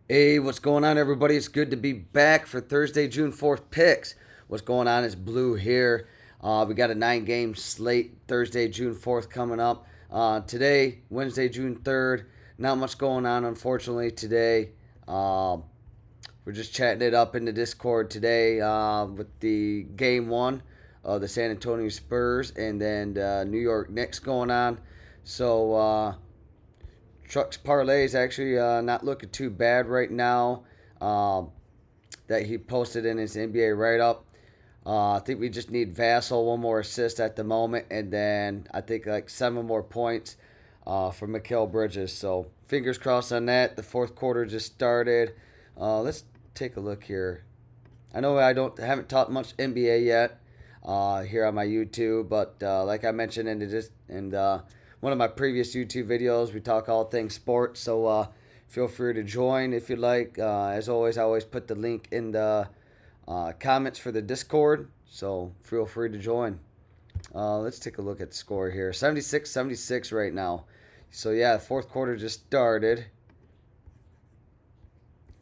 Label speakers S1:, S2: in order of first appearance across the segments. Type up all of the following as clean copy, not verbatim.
S1: Hey, what's going on, everybody? It's good to be back for Thursday, June 4th picks. What's going on? It's Blue here. We got a 9 game slate Thursday, June 4th coming up. Today, Wednesday, June 3rd. Not much going on, unfortunately, today. We're just chatting it up in the Discord today with the game one of the San Antonio Spurs and then New York Knicks going on. So, Truck's parlay is actually not looking too bad right now. Um, that he posted in his NBA write up. I think we just need Vassell one more assist at the moment, and then I think like 7 more points for Mikal Bridges. So fingers crossed on that. The fourth quarter just started. Let's take a look here. I know I haven't taught much NBA yet here on my YouTube, but like I mentioned in one of my previous YouTube videos, we talk all things sports. So feel free to join if you like. As always, I always put the link in the comments for the Discord, so feel free to join. Let's take a look at the score here. 76-76 right now. So yeah, fourth quarter just started.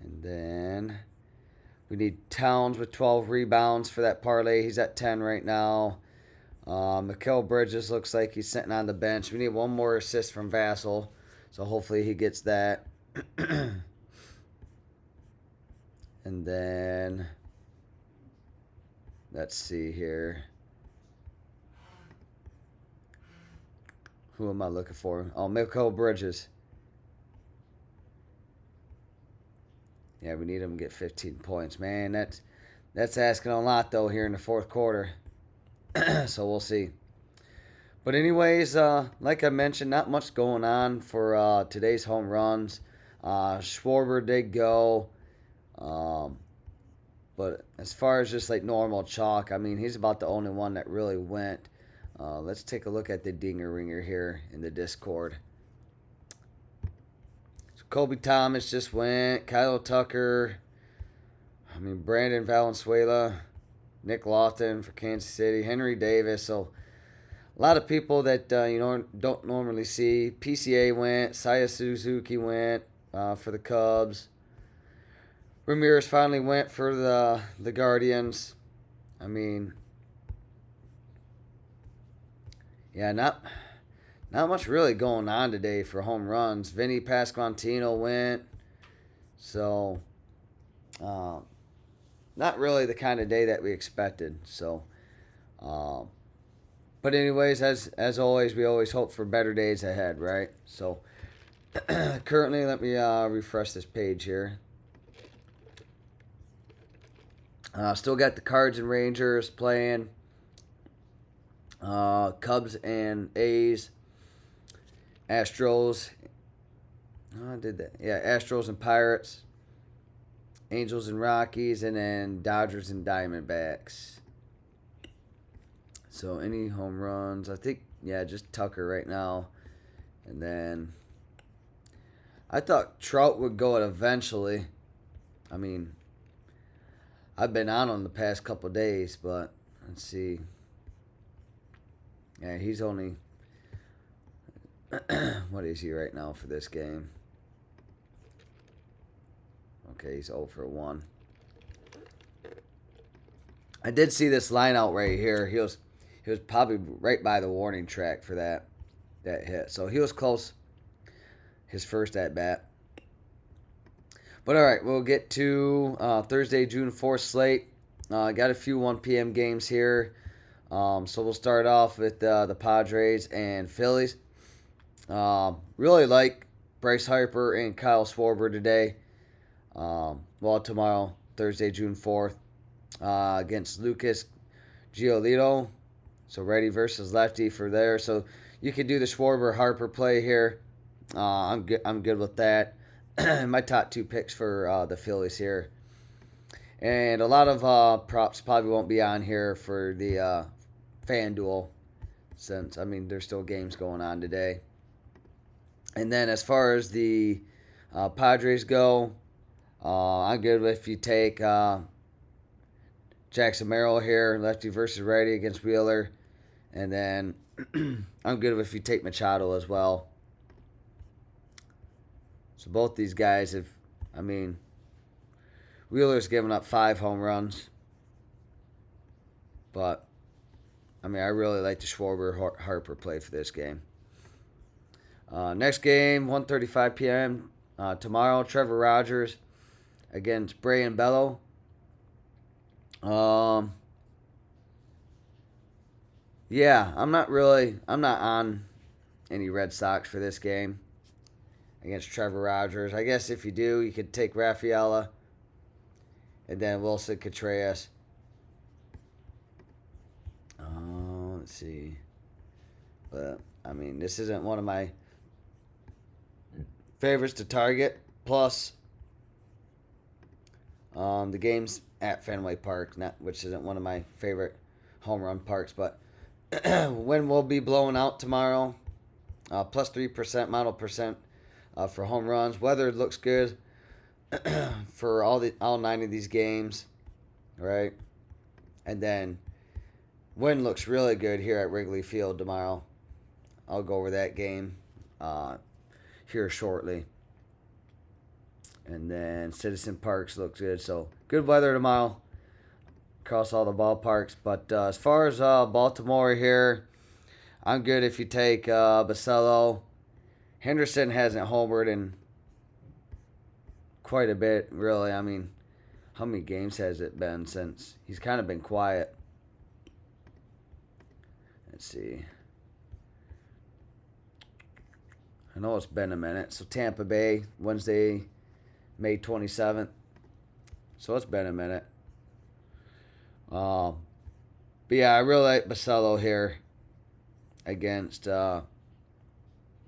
S1: And then we need Towns with 12 rebounds for that parlay. He's at 10 right now. Mikal Bridges looks like he's sitting on the bench. We need one more assist from Vassell, so hopefully he gets that. And then let's see here. Who am I looking for? Oh, Mikal Bridges. Yeah, we need him to get 15 points. Man, that's asking a lot though here in the fourth quarter. So we'll see. But anyways, like I mentioned, not much going on for today's home runs. Schwarber did go, um, but as far as just like normal chalk, I mean, he's about the only one that really went. Let's take a look at the dinger ringer here in the Discord. So Kobe Thomas just went. Kyle Tucker. I mean, Brandon Valenzuela, Nick Lofton for Kansas City, Henry Davis. So a lot of people that don't normally see. PCA went. Saya Suzuki went for the Cubs. Ramirez finally went for the Guardians. I mean, yeah, not much really going on today for home runs. Vinny Pasquantino went. So, um, not really the kind of day that we expected. So, um, but anyways, as always, we always hope for better days ahead, right? So, currently, let me refresh this page here. Still got the Cards and Rangers playing. Cubs and A's. Astros. Oh, I did that. Yeah, Astros and Pirates. Angels and Rockies. And then Dodgers and Diamondbacks. So any home runs? I think, yeah, just Tucker right now. And then I thought Trout would go it eventually. I mean, I've been on him the past couple days, but let's see. Yeah, he's only what is he right now for this game? Okay, he's 0 for 1. I did see this line out right here. He was probably right by the warning track for that hit. So he was close his first at bat. But all right, we'll get to Thursday, June 4th slate. Got a few 1 p.m. games here. So we'll start off with the Padres and Phillies. Really like Bryce Harper and Kyle Schwarber today. Well, tomorrow, Thursday, June 4th, against Lucas Giolito. So righty versus lefty for there. So you can do the Schwarber Harper play here. I'm good with that. My top 2 picks for the Phillies here. And a lot of props probably won't be on here for the FanDuel, since, I mean, there's still games going on today. And then as far as the Padres go, I'm good if you take Jackson Merrill here, lefty versus righty against Wheeler. And then I'm good if you take Machado as well. So both these guys have I mean, Wheeler's given up 5 home runs. But, I mean, I really like the Schwarber Harper play for this game. Next game, 1:35 p.m. Tomorrow, Trevor Rogers against Brayan Bello. Yeah, I'm not on any Red Sox for this game against Trevor Rogers. I guess if you do, you could take Rafaela and then Wilson Contreras. Let's see. But, I mean, this isn't one of my favorites to target. Plus, the game's at Fenway Park, which isn't one of my favorite home run parks. But wind will be blowing out tomorrow. Plus 3% model percent for home runs. Weather looks good for all 9 of these games, right? And then wind looks really good here at Wrigley Field tomorrow. I'll go over that game here shortly. And then Citizen Parks looks good. So good weather tomorrow across all the ballparks. But as far as Baltimore here, I'm good if you take Basello. Henderson hasn't homered in quite a bit, really. I mean, how many games has it been since? He's kind of been quiet. Let's see. I know it's been a minute. So Tampa Bay, Wednesday, May 27th. So it's been a minute. But yeah, I really like Basello here against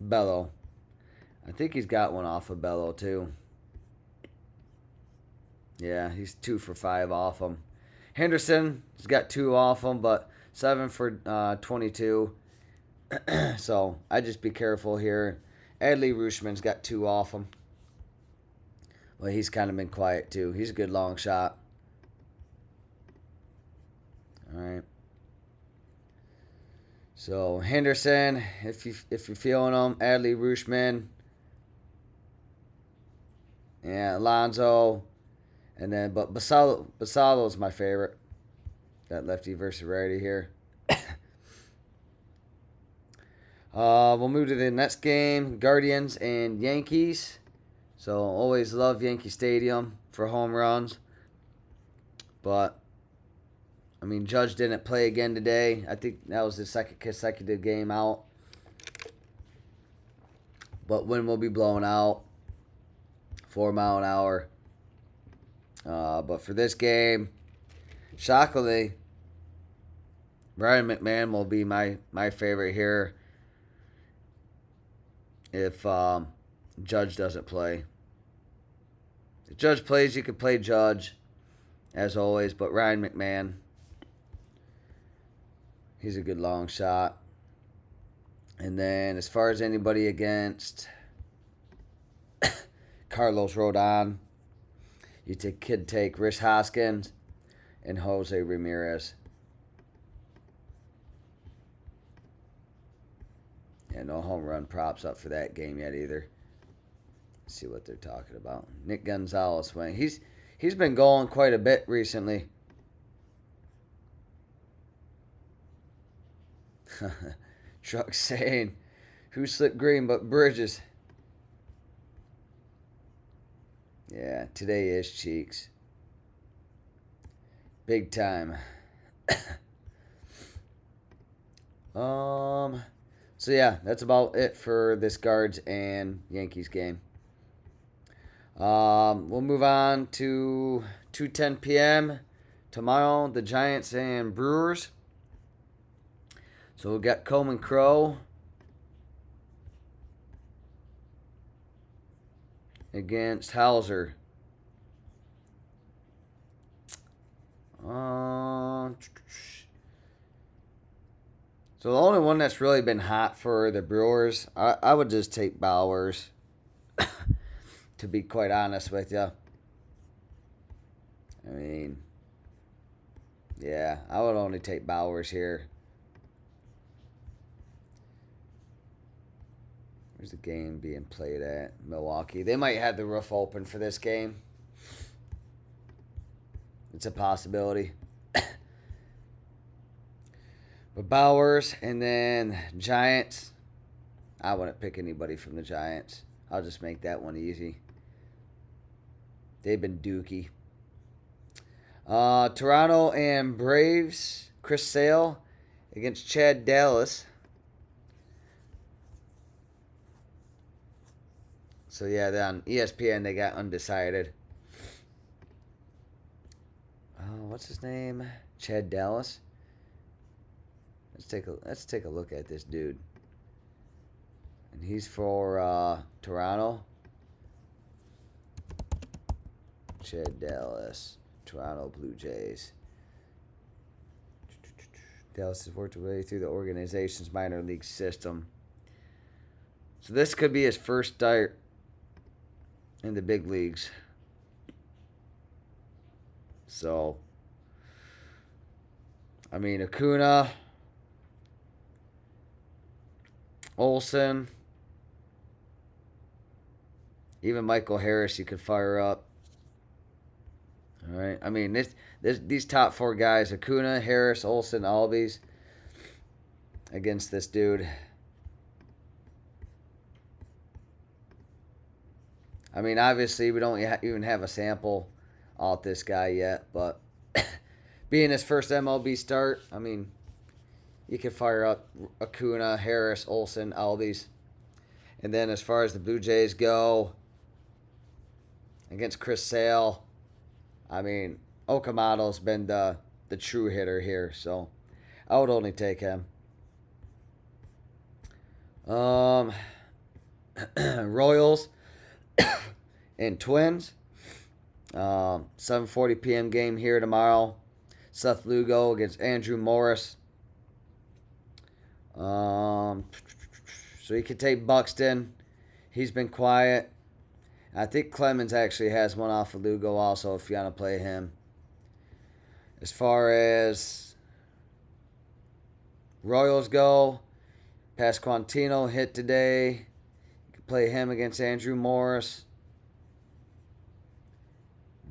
S1: Bello. I think he's got one off of Bello too. Yeah, he's 2 for 5 off him. Henderson has got 2 off him, but 7 for 22. So I just be careful here. Adley Rutschman's got 2 off him. Well, he's kind of been quiet too. He's a good long shot. All right. So Henderson, if you're feeling him, Adley Rutschman, yeah, Alonso, and then but Basallo is my favorite. That lefty versus righty here. We'll move to the next game, Guardians and Yankees. So always love Yankee Stadium for home runs. But, I mean, Judge didn't play again today. I think that was his second consecutive game out. But wind will be blowing out. 4 mile an hour. But for this game, shockingly, Ryan McMahon will be my favorite here if Judge doesn't play. If Judge plays, you can play Judge, as always, but Ryan McMahon, he's a good long shot. And then as far as anybody against Carlos Rodon, you could take Rhys Hoskins and Jose Ramirez. Yeah, no home run props up for that game yet either. Let's see what they're talking about. Nick Gonzalez went. He's been going quite a bit recently. Truck saying, who slipped green but Bridges? Yeah, today is Cheeks. Big time. So yeah, that's about it for this Guards and Yankees game. We'll move on to 2:10 p.m. tomorrow, the Giants and Brewers. So we'll get Coleman Crow against Hauser. So the only one that's really been hot for the Brewers, I would just take Bowers, to be quite honest with you. I mean, yeah, I would only take Bowers here. Where's the game being played at? Milwaukee. They might have the roof open for this game. It's a possibility. But Bowers and then Giants. I wouldn't pick anybody from the Giants. I'll just make that one easy. They've been dookie. Toronto and Braves. Chris Sale against Chad Dallas. So yeah, they're on ESPN. They got undecided. What's his name? Chad Dallas. Let's take a look at this dude. And he's for Toronto. Chad Dallas, Toronto Blue Jays. Dallas has worked away through the organization's minor league system. So this could be his first start in the big leagues. So, I mean, Acuna, Olsen, even Michael Harris you could fire up. All right. I mean, these top four guys, Acuna, Harris, Olsen, Albies, against this dude. I mean, obviously, we don't even have a sample off this guy yet, but being his first MLB start, I mean, you can fire up Acuna, Harris, Olsen, Albies. And then as far as the Blue Jays go, against Chris Sale, I mean, Okamoto's been the true hitter here, so I would only take him. Royals and Twins. 7:40 p.m. game here tomorrow. Seth Lugo against Andrew Morris. So you can take Buxton. He's been quiet. I think Clemens actually has one off of Lugo also if you want to play him. As far as Royals go, Pasquantino hit today. You can play him against Andrew Morris.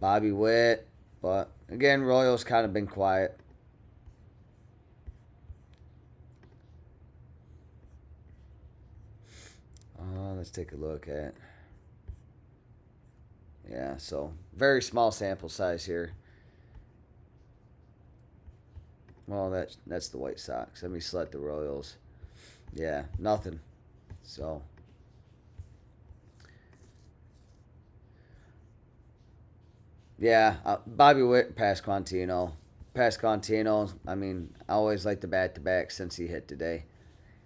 S1: Bobby Witt. But again, Royals kind of been quiet. Let's take a look at. Yeah, so very small sample size here. Well, that's the White Sox. Let me select the Royals. Yeah, nothing. So yeah, Bobby Witt, Pasquantino. Pasquantino, I mean, I always like the back-to-back since he hit today.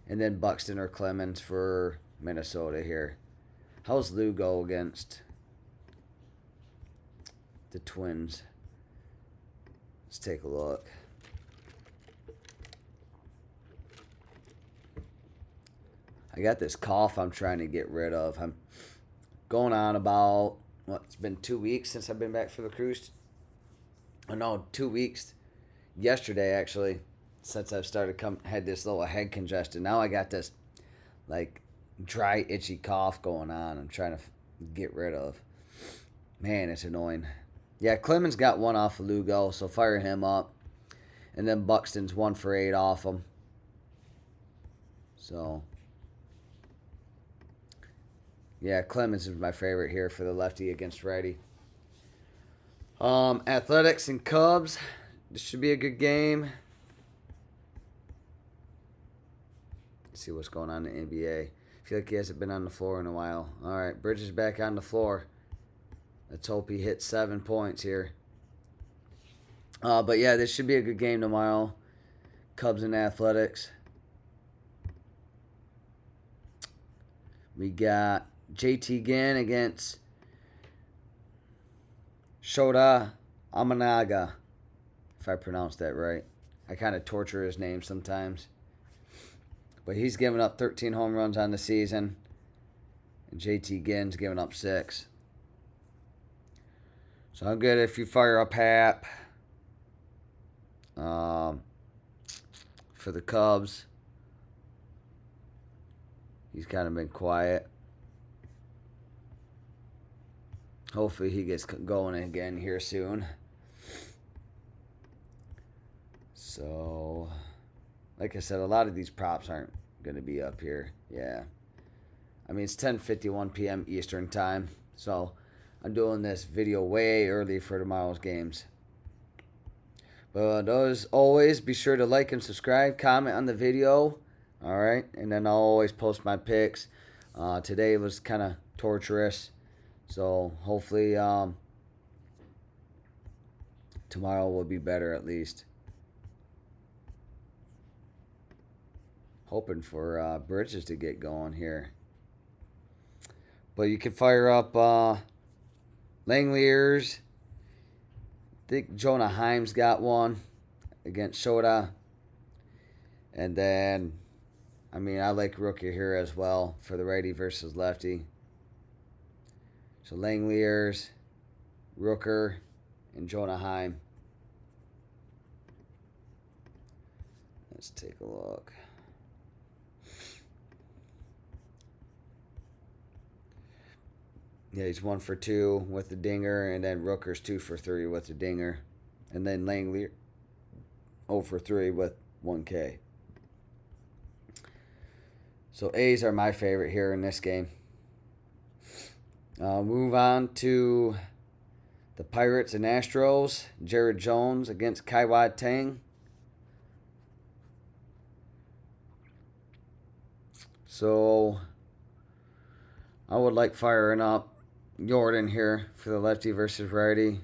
S1: And then Buxton or Clemens for Minnesota here. How's Lugo against the Twins? Let's take a look. I got this cough I'm trying to get rid of. I'm going on about, it's been 2 weeks since I've been back for the cruise. Oh no, 2 weeks. Yesterday, actually, since I've had this little head congestion. Now I got this, like, dry, itchy cough going on. I'm trying to get rid of. Man, it's annoying. Yeah, Clemens got one off of Lugo, so fire him up. And then Buxton's 1 for 8 off him. So, yeah, Clemens is my favorite here for the lefty against righty. Athletics and Cubs. This should be a good game. Let's see what's going on in the NBA. I feel like he hasn't been on the floor in a while. All right, Bridges back on the floor. Let's hope he hits 7 points here. But yeah, this should be a good game tomorrow. Cubs and Athletics. We got JT Ginn against Shota Amanaga, if I pronounced that right. I kind of torture his name sometimes. But he's given up 13 home runs on the season. And JT Ginn's given up 6. So I'm good if you fire up Hap for the Cubs. He's kind of been quiet. Hopefully he gets going again here soon. So, like I said, a lot of these props aren't going to be up here. Yeah. I mean, it's 10:51 p.m. Eastern time. So, I'm doing this video way early for tomorrow's games. But as always, be sure to like and subscribe, comment on the video. All right. And then I'll always post my picks. Today was kind of torturous. So, hopefully, tomorrow will be better at least. Hoping for Bridges to get going here. But you can fire up Langeliers. I think Jonah Heim's got one against Shota. And then, I mean, I like Rookie here as well for the righty versus lefty. So Langeliers, Rooker, and Jonah Heim. Let's take a look. Yeah, he's 1 for 2 with the dinger, and then Rooker's 2 for 3 with the dinger, and then Langelier 0 for 3 with 1K. So A's are my favorite here in this game. Move on to the Pirates and Astros. Jared Jones against Kaiwad Tang. So I would like firing up Jordan here for the lefty versus righty.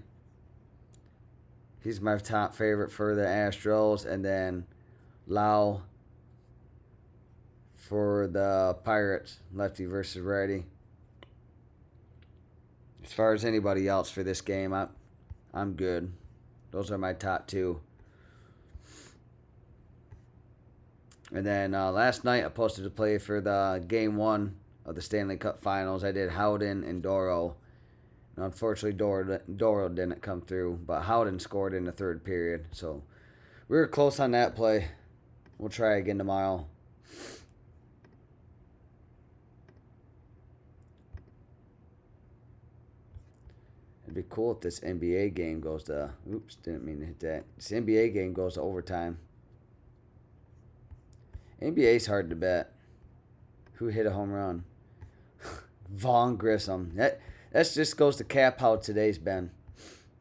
S1: He's my top favorite for the Astros. And then Lau for the Pirates, lefty versus righty. As far as anybody else for this game, I'm good. Those are my top two. And then last night I posted a play for the Game 1 of the Stanley Cup Finals. I did Howden and Doro. And unfortunately, Doro didn't come through, but Howden scored in the third period. So we were close on that play. We'll try again tomorrow. It'd be cool if this NBA game goes to... Oops, didn't mean to hit that. This NBA game goes to overtime. NBA's hard to bet. Who hit a home run? Vaughn Grissom. That just goes to cap how today's been.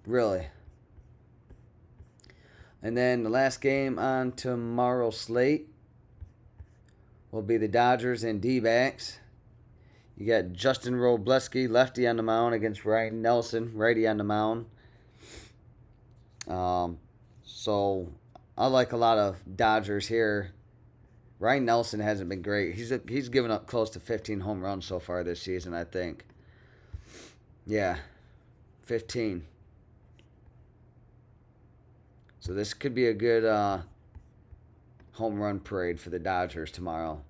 S1: Really. And then the last game on tomorrow's slate will be the Dodgers and D-backs. You got Justin Robleski, lefty on the mound, against Ryan Nelson, righty on the mound. So I like a lot of Dodgers here. Ryan Nelson hasn't been great. He's given up close to 15 home runs so far this season, I think. Yeah, 15. So this could be a good home run parade for the Dodgers tomorrow.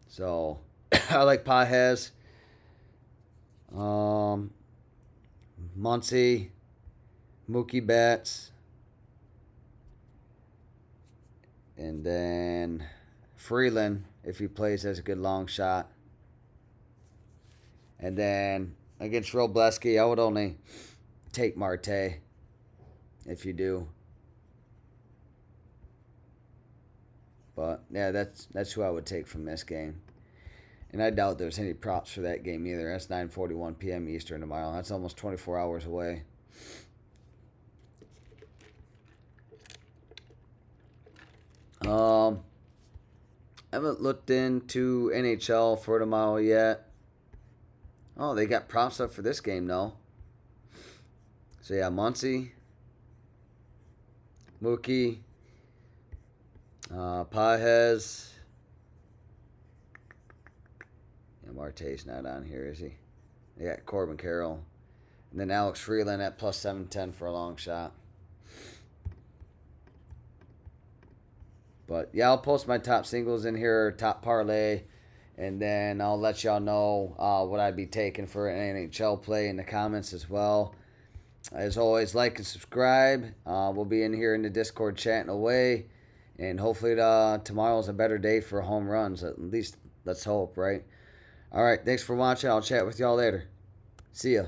S1: So I like Pages, Muncy, Mookie Betts. And then Freeland, if he plays, has a good long shot. And then against Robleski, I would only take Marte if you do. But yeah, that's who I would take from this game. And I doubt there's any props for that game either. That's 9:41 p.m. Eastern tomorrow. That's almost 24 hours away. I haven't looked into NHL for tomorrow yet. Oh, they got props up for this game, though. So, yeah, Muncy, Mookie, Pages. Yeah, Marte's not on here, is he? They got Corbin Carroll. And then Alex Freeland at plus 710 for a long shot. But, yeah, I'll post my top singles in here, top parlay, and then I'll let y'all know what I'd be taking for an NHL play in the comments as well. As always, like and subscribe. We'll be in here in the Discord chatting away, and hopefully tomorrow's a better day for home runs. At least Let's hope, right? All right. Thanks for watching. I'll chat with y'all later. See ya.